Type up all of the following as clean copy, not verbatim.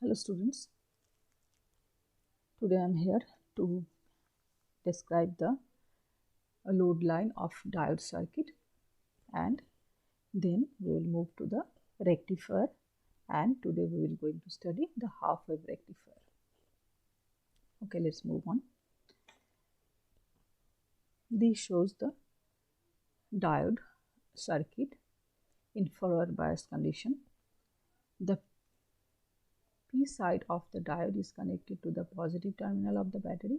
Hello students, today I am here to describe the load line of diode circuit, and then we will move to the rectifier, and today we will going to study the half wave rectifier. Okay, let's move on. This shows the diode circuit in forward bias condition. The P side of the diode is connected to the positive terminal of the battery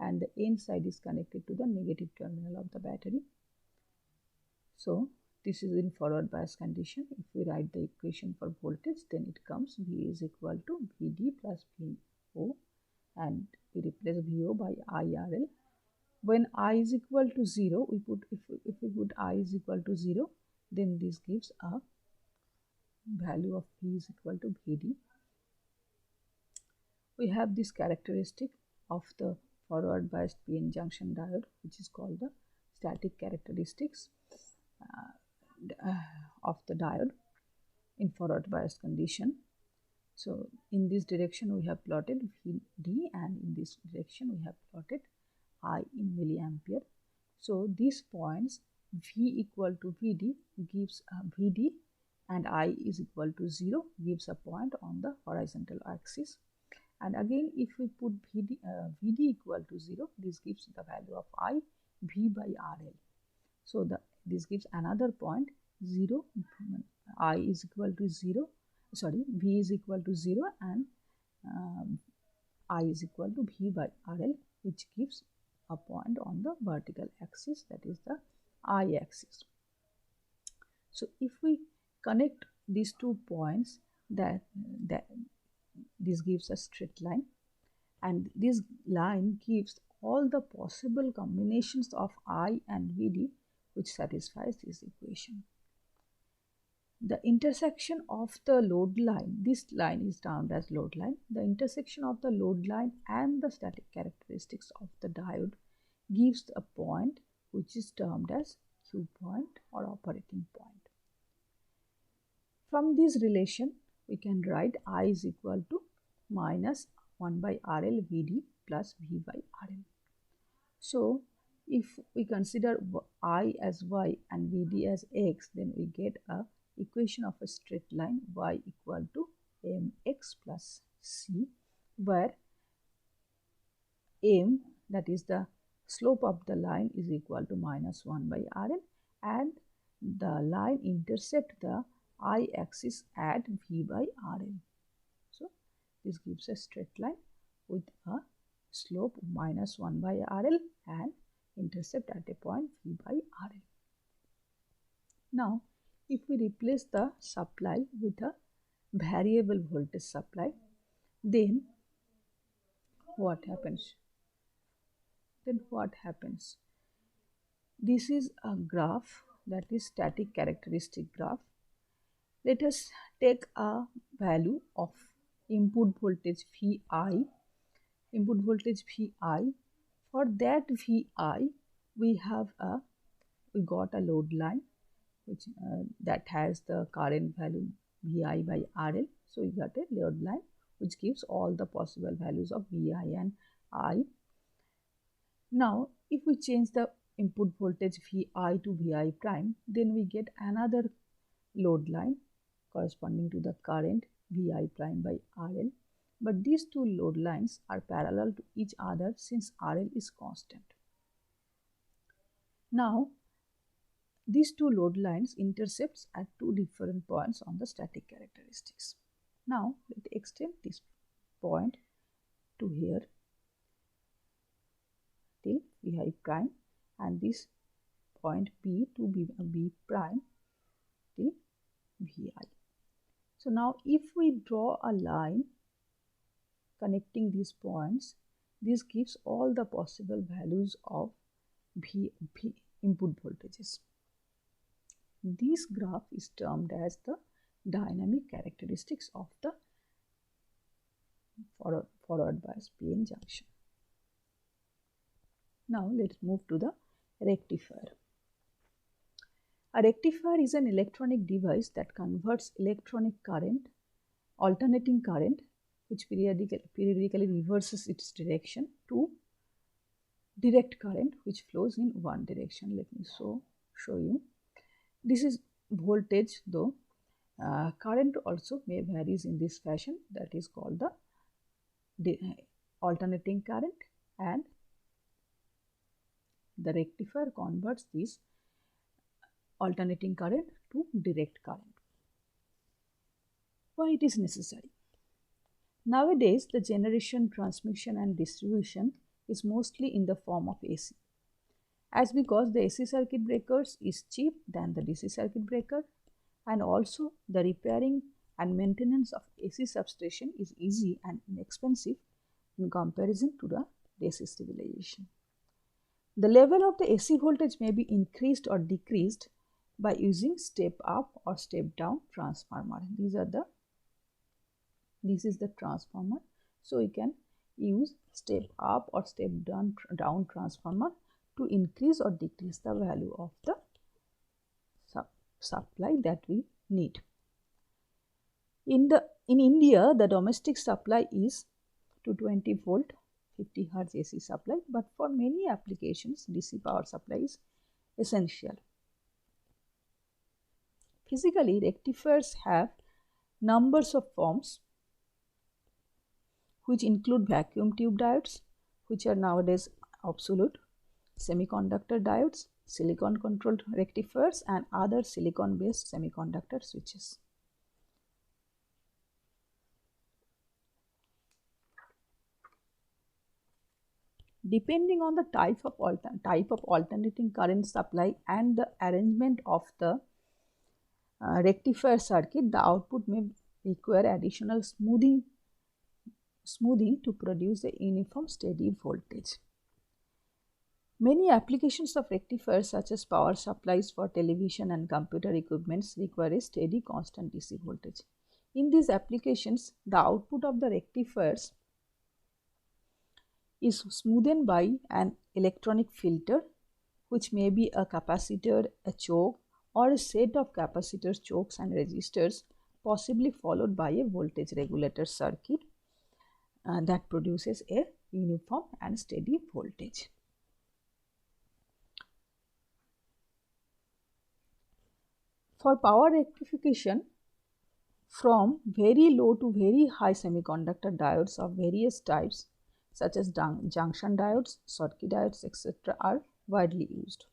and the N side is connected to the negative terminal of the battery. So this is in forward bias condition. If we write the equation for voltage, then it comes V is equal to Vd plus Vo, and we replace Vo by IRL. When I is equal to 0, if we put I is equal to 0, then this gives a value of V is equal to Vd. We have this characteristic of the forward biased PN junction diode, which is called the static characteristics of the diode in forward bias condition. So in this direction we have plotted Vd, and in this direction we have plotted I in milliampere. So these points V equal to Vd gives a Vd and I is equal to 0 gives a point on the horizontal axis. And again, if we put Vd equal to 0, this gives the value of I, V by RL. So this gives another point 0, I is equal to 0, sorry, V is equal to 0 and I is equal to V by RL, which gives a point on the vertical axis, that is the I axis. So if we connect these 2 points, this gives a straight line, and this line gives all the possible combinations of I and Vd which satisfies this equation. The intersection of the load line, this line is termed as load line, the intersection of the load line and the static characteristics of the diode gives a point which is termed as Q point or operating point. From this relation, we can write I is equal to minus 1 by RL Vd plus V by RL. So if we consider I as y and Vd as x, then we get a equation of a straight line y equal to mx plus c, where m, that is the slope of the line, is equal to minus 1 by RL, and the line intercept the I-axis at V by RL. So this gives a straight line with a slope minus 1 by RL and intercept at a point V by RL. Now, if we replace the supply with a variable voltage supply, then what happens? This is a graph, that is static characteristic graph. Let us take a value of input voltage Vi. Input voltage Vi. For that Vi, we got a load line which that has the current value Vi by RL. So we got a load line which gives all the possible values of Vi and I. Now, if we change the input voltage Vi to Vi prime, then we get another load line corresponding to the current Vi prime by RL. But these two load lines are parallel to each other since RL is constant. Now, these two load lines intercepts at two different points on the static characteristics. Now, let's extend this point to here till Vi prime, and this point P to B prime till Vi. So now if we draw a line connecting these points, this gives all the possible values of V input voltages. This graph is termed as the dynamic characteristics of the forward bias PN junction. Now let's move to the rectifier. A rectifier is an electronic device that converts electronic current, alternating current, which periodically reverses its direction to direct current which flows in one direction. Let me show you. This is voltage though. Current also may varies in this fashion, that is called the alternating current, and the rectifier converts this alternating current to direct current. Why it is necessary? Nowadays, the generation, transmission and distribution is mostly in the form of AC. As because the AC circuit breakers is cheap than the DC circuit breaker, and also the repairing and maintenance of AC substation is easy and inexpensive in comparison to the DC stabilization. The level of the AC voltage may be increased or decreased by using step up or step down transformer. This is the transformer. So we can use step up or step down transformer to increase or decrease the value of the supply that we need. In India, the domestic supply is 220 volt 50 Hz AC supply, but for many applications DC power supply is essential. Physically, rectifiers have numbers of forms which include vacuum tube diodes, which are nowadays obsolete, semiconductor diodes, silicon controlled rectifiers and other silicon based semiconductor switches. Depending on the type of alternating current supply and the arrangement of the rectifier circuit, the output may require additional smoothing to produce a uniform steady voltage. Many applications of rectifiers such as power supplies for television and computer equipments require a steady constant DC voltage. In these applications, the output of the rectifiers is smoothened by an electronic filter, which may be a capacitor, a choke, or a set of capacitors, chokes and resistors, possibly followed by a voltage regulator circuit that produces a uniform and steady voltage. For power rectification, from very low to very high semiconductor diodes of various types such as junction diodes, Schottky diodes, etc. are widely used.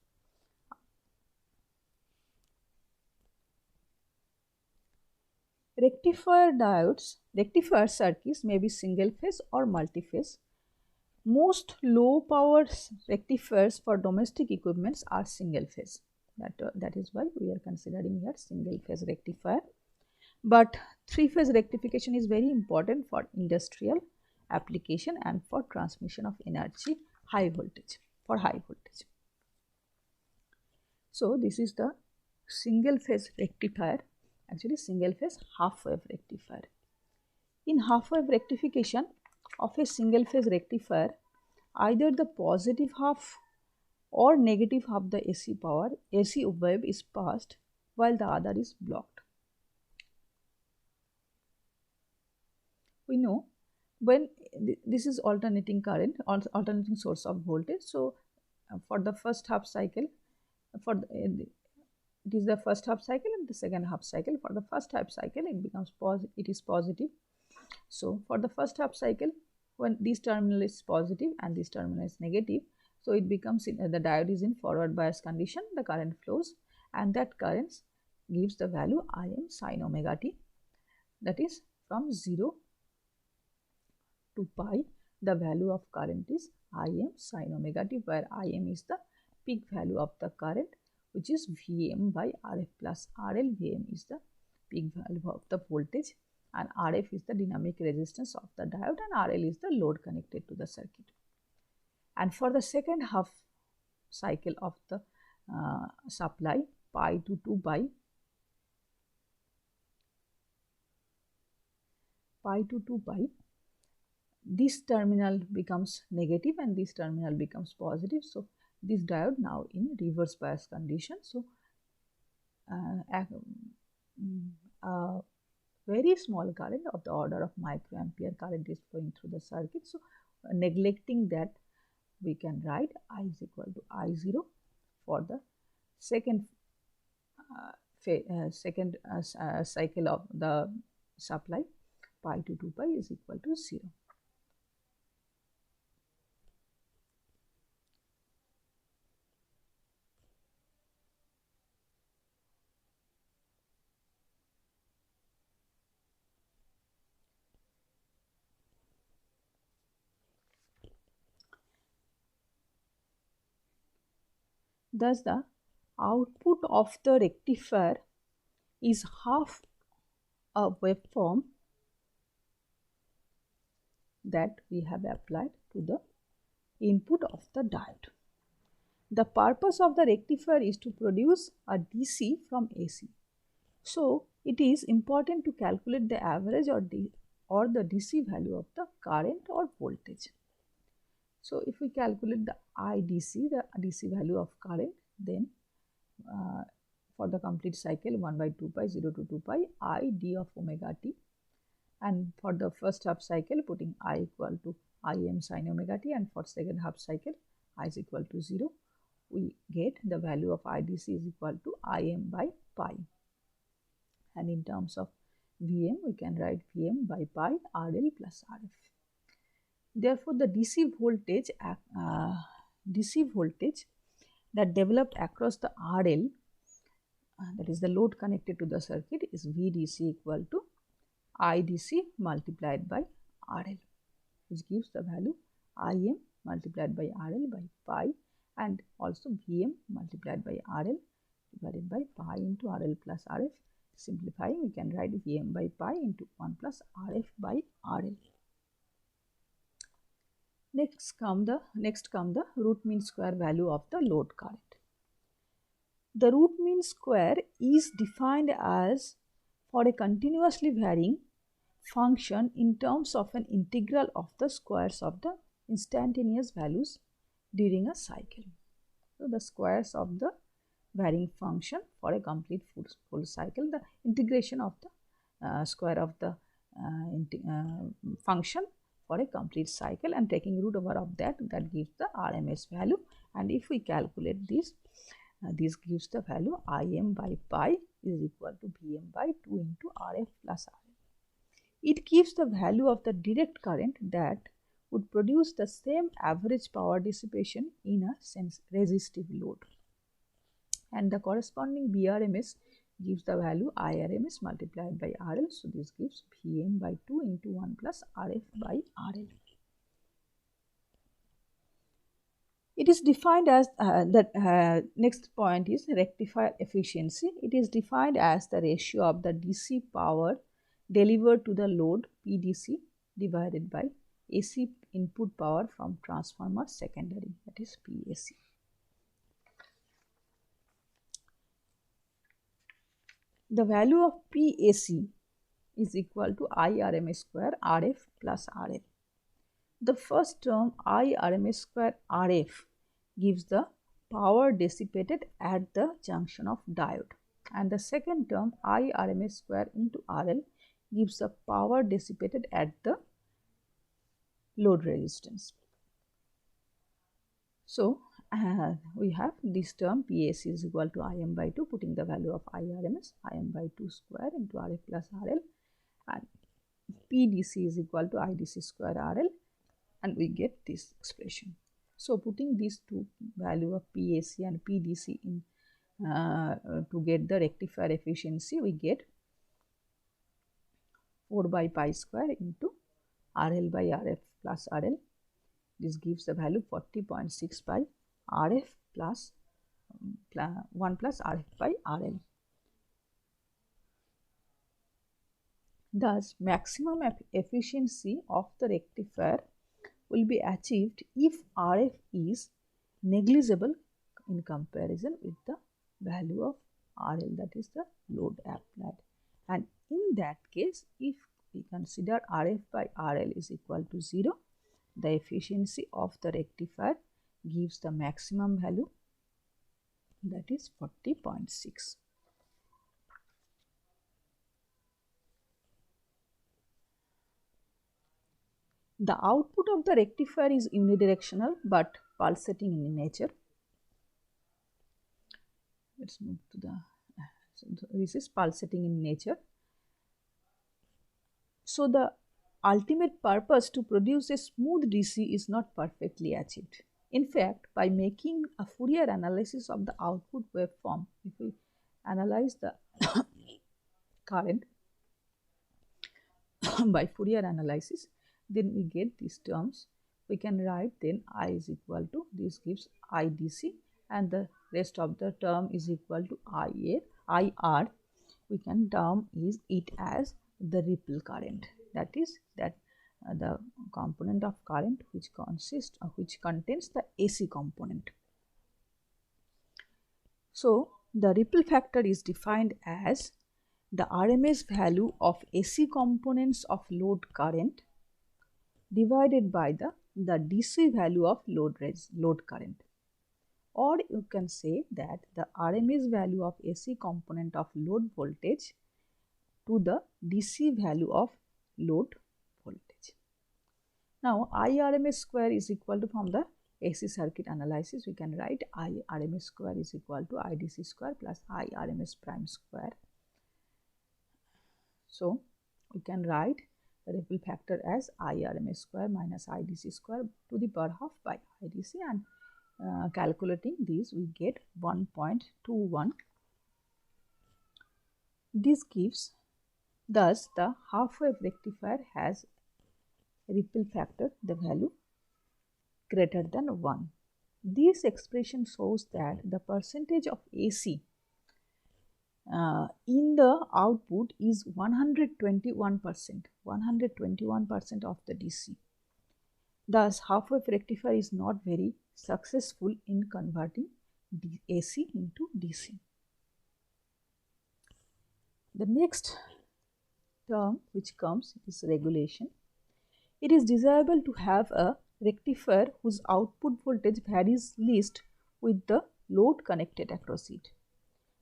Rectifier circuits may be single phase or multi-phase. Most low power rectifiers for domestic equipments are single phase. That is why we are considering here single phase rectifier. But three-phase rectification is very important for industrial application and for transmission of energy for high voltage. So this is the single phase rectifier, actually single phase half wave rectifier. In half wave rectification of a single phase rectifier, either the positive half or negative half the AC wave is passed while the other is blocked. We know when this is alternating current, alternating source of voltage. So for the first half cycle, it is the first half cycle and the second half cycle. For the first half cycle, it is positive. So for the first half cycle, when this terminal is positive and this terminal is negative, so it becomes the diode is in forward bias condition, the current flows, and that current gives the value Im sin omega t, that is from 0 to pi, the value of current is Im sin omega t, where Im is the peak value of the current, which is Vm by Rf plus RL. Vm is the peak value of the voltage and Rf is the dynamic resistance of the diode and RL is the load connected to the circuit. And for the second half cycle of the supply, pi to 2 pi, this terminal becomes negative and this terminal becomes positive. So this diode now in reverse bias condition. So very small current of the order of microampere current is flowing through the circuit. So, neglecting that, we can write I is equal to I0 for the second cycle of the supply. Pi to 2 pi is equal to 0. Thus, the output of the rectifier is half a waveform that we have applied to the input of the diode. The purpose of the rectifier is to produce a DC from AC. So, it is important to calculate the average or the DC value of the current or voltage. So, if we calculate the IDC, the DC value of current, then for the complete cycle 1 by 2 pi 0 to 2 pi I d of omega t, and for the first half cycle putting I equal to Im sin omega t, and for second half cycle I is equal to 0, we get the value of IDC is equal to Im by pi, and in terms of Vm we can write Vm by pi RL plus RF. Therefore, the DC voltage that developed across the RL, that is the load connected to the circuit, is VDC equal to IDC multiplied by RL, which gives the value Im multiplied by RL by pi, and also Vm multiplied by RL divided by pi into RL plus RF. Simplifying, we can write Vm by pi into 1 plus RF by RL. Next come the root mean square value of the load current. The root mean square is defined as for a continuously varying function in terms of an integral of the squares of the instantaneous values during a cycle. So, the squares of the varying function for a complete full cycle, the integration of the square of the function for a complete cycle, and taking root over of that gives the RMS value. And if we calculate this, this gives the value Im by pi is equal to Vm by 2 into RF plus RL. It gives the value of the direct current that would produce the same average power dissipation in a resistive load, and the corresponding BRMS gives the value IRMS multiplied by RL. So, this gives Vm by 2 into 1 plus RF by RL. It is defined as next point is rectifier efficiency. It is defined as the ratio of the DC power delivered to the load PDC divided by AC input power from transformer secondary, that is PAC. The value of PAC is equal to IRMS square RF plus RL. The first term IRMS square RF gives the power dissipated at the junction of diode, and the second term IRMS square into RL gives the power dissipated at the load resistance. So, we have this term PAC is equal to Im by 2, putting the value of IRMS Im by 2 square into RF plus RL, and PDC is equal to IDC square RL, and we get this expression. So, putting these two value of PAC and PDC in to get the rectifier efficiency, we get 4 by pi square into RL by RF plus RL. This gives the value 40.6 by RF plus 1 plus RF by RL. Thus, maximum efficiency of the rectifier will be achieved if RF is negligible in comparison with the value of RL, that is the load applied. And in that case, if we consider RF by RL is equal to 0, the efficiency of the rectifier gives the maximum value, that is 40.6. The output of the rectifier is unidirectional but pulsating in nature. Let's move to the, so this is pulsating in nature. So the ultimate purpose to produce a smooth DC is not perfectly achieved. In fact, by making a Fourier analysis of the output waveform, if we analyze the current by Fourier analysis, then we get these terms. We can write then I is equal to, this gives IDC, and the rest of the term is equal to IR. We can term is it as the ripple current, that is the component of current which contains the AC component. So the ripple factor is defined as the RMS value of AC components of load current divided by the DC value of load current. Or you can say that the RMS value of AC component of load voltage to the DC value of load voltage. Now IRMS square is equal to, from the AC circuit analysis, we can write IRMS square is equal to IDC square plus IRMS prime square. So we can write the ripple factor as IRMS square minus IDC square to the power half by IDC, and calculating these we get 1.21. This gives, thus the half wave rectifier has ripple factor, the value greater than 1. This expression shows that the percentage of AC in the output is 121%, 121% of the DC. Thus, half wave rectifier is not very successful in converting AC into DC. The next term which comes is regulation. It is desirable to have a rectifier whose output voltage varies least with the load connected across it.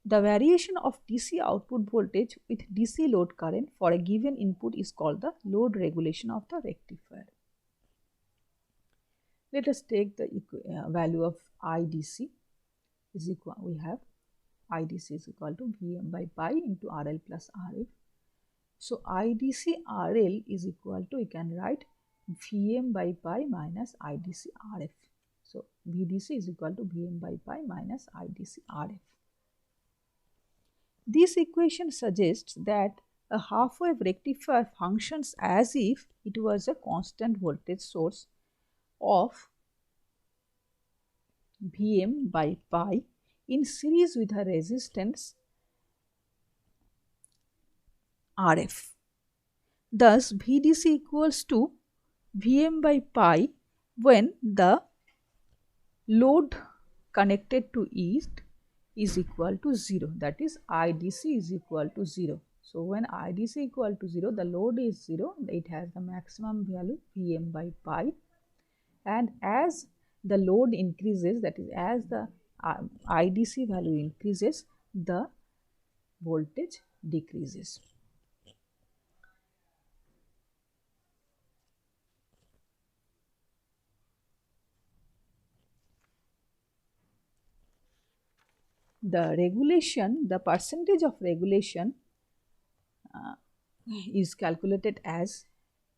The variation of DC output voltage with DC load current for a given input is called the load regulation of the rectifier. Let us take the value of IDC is equal, we have IDC is equal to Vm by pi into RL plus RF. So IDC RL is equal to, we can write Vm by pi minus IDC RF. So VDC is equal to Vm by pi minus IDC RF. This equation suggests that a half wave rectifier functions as if it was a constant voltage source of Vm by pi in series with a resistance RF. Thus, VDC equals to Vm by pi when the load connected to it is equal to 0, that is IDC is equal to 0. So when IDC equal to 0, the load is 0, it has the maximum value Vm by pi, and as the load increases, that is as the IDC value increases, the voltage decreases. The regulation, the percentage of regulation is calculated as,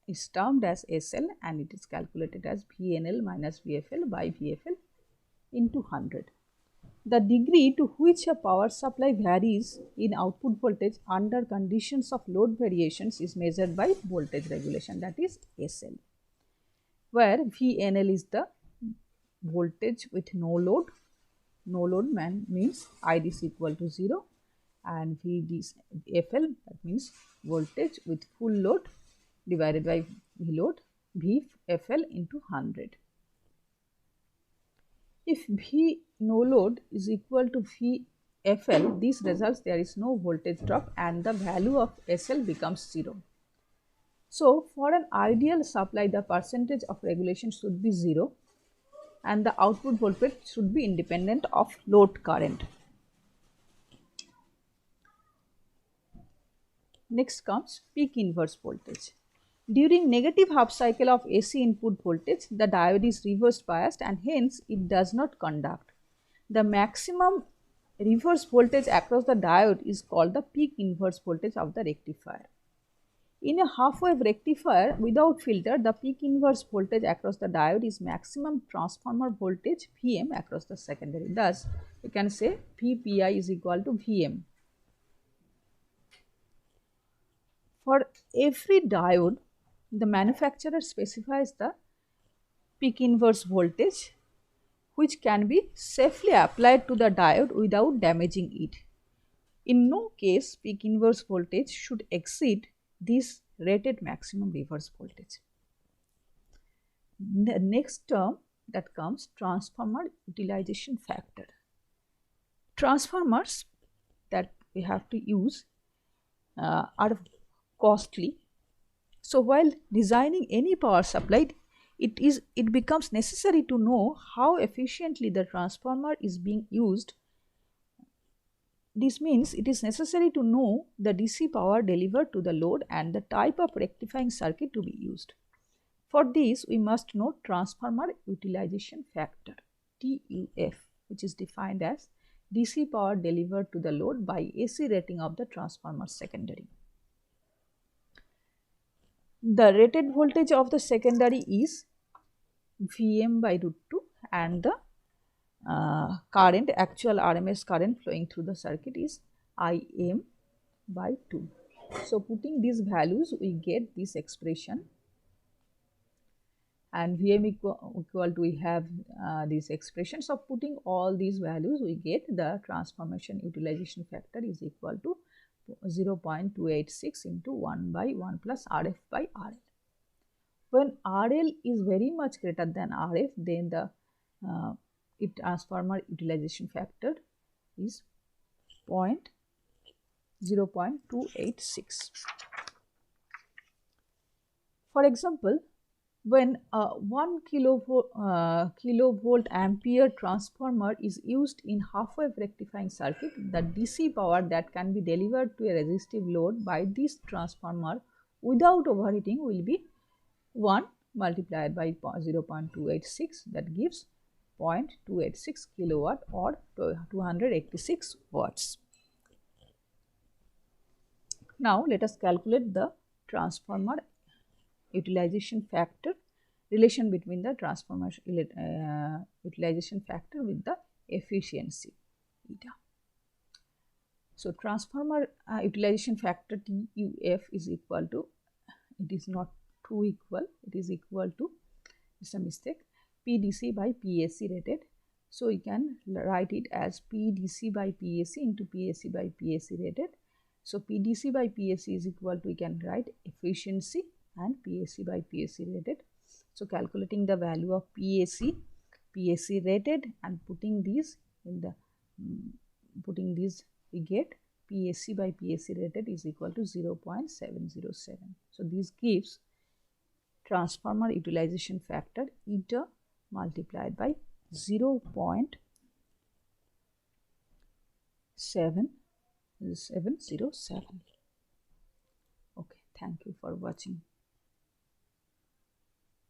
is termed as SL, and it is calculated as VNL minus VFL by VFL into 100. The degree to which a power supply varies in output voltage under conditions of load variations is measured by voltage regulation, that is SL, where VNL is the voltage with no load. No load means IDC equal to 0, and VFL, that means voltage with full load divided by V load, VFL into 100. If V no load is equal to VFL, this results there is no voltage drop and the value of SL becomes 0. So, for an ideal supply, the percentage of regulation should be 0 and the output voltage should be independent of load current. Next comes peak inverse voltage. During negative half cycle of AC input voltage, the diode is reverse biased and hence it does not conduct. The maximum reverse voltage across the diode is called the peak inverse voltage of the rectifier. In a half-wave rectifier without filter, the peak inverse voltage across the diode is maximum transformer voltage Vm across the secondary. Thus, you can say Vpi is equal to Vm. For every diode, the manufacturer specifies the peak inverse voltage which can be safely applied to the diode without damaging it. In no case, peak inverse voltage should exceed this rated maximum reverse voltage. The next term that comes, transformer utilization factor. Transformers that we have to use are costly. So while designing any power supply, it becomes necessary to know how efficiently the transformer is being used. This means it is necessary to know the DC power delivered to the load and the type of rectifying circuit to be used. For this, we must know transformer utilization factor TUF, which is defined as DC power delivered to the load by AC rating of the transformer secondary. The rated voltage of the secondary is Vm by root 2 and the current, actual RMS current flowing through the circuit is Im by 2. So putting these values, we get this expression, and Vm equal to, we have this expression. So putting all these values, we get the transformation utilization factor is equal to 0.286 into 1 by 1 plus Rf by RL. When RL is very much greater than Rf, then the transformer utilization factor is 0.286. For example, when a 1 kilovolt ampere transformer is used in half-wave rectifying circuit, the DC power that can be delivered to a resistive load by this transformer without overheating will be 1 multiplied by 0.286, that gives 0.286 kilowatt or 286 watts. Now let us calculate the transformer utilization factor, relation between the transformer utilization factor with the efficiency eta. So transformer utilization factor TUF is equal to, it is not true equal, it is equal to, it's a mistake, PDC by PAC rated. So we can write it as PDC by PAC into PAC by PAC rated. So PDC by PAC is equal to, we can write efficiency and PAC by PAC rated. So calculating the value of PAC rated and putting these in the we get PAC by PAC rated is equal to 0.707. So this gives transformer utilization factor eta multiplied by 0.707. Okay, thank you for watching.